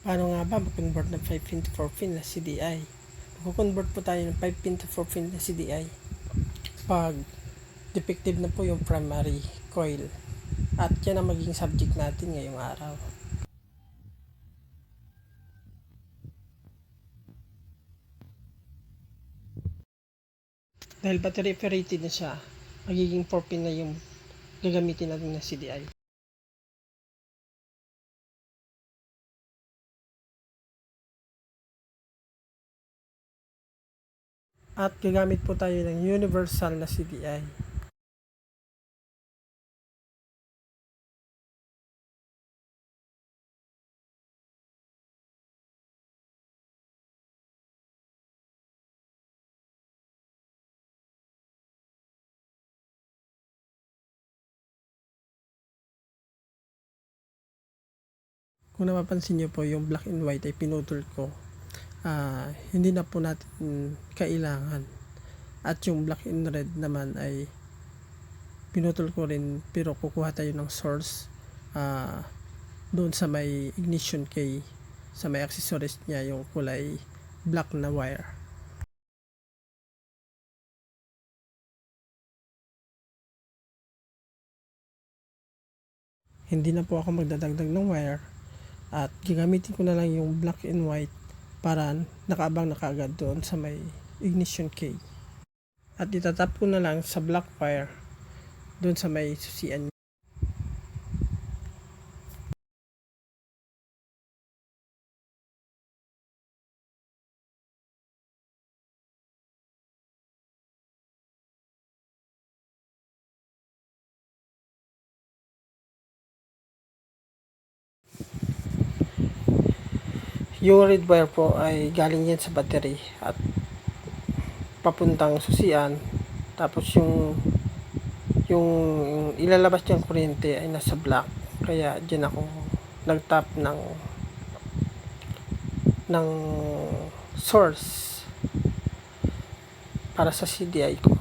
Paano nga ba mag-convert ng 5 pin to 4 pin na CDI? Mag-convert po tayo ng 5 pin to 4 pin na CDI pag defective na po yung primary coil. At yan ang magiging subject natin ngayong araw. Dahil battery operated na siya, magiging 4 pin na yung gagamitin natin na CDI. At gagamit po tayo ng universal na CDI. Kung napapansin nyo po, yung black and white ay pinutol ko. Hindi na po natin kailangan. At yung black and red naman ay pinutol ko rin, pero kukuha tayo ng source doon sa may ignition key, sa may accessories niya, yung kulay black na wire. Hindi na po ako magdadagdag ng wire at gagamitin ko na lang yung black and white para nakaabang na kaagad doon sa may ignition key. At itatap ko na lang sa black wire doon sa may susian. Yung red wire po ay galing yan sa battery at papuntang susian, tapos yung ilalabas niyang kuryente ay nasa black, kaya dyan ako nagtap ng source para sa CDI ko.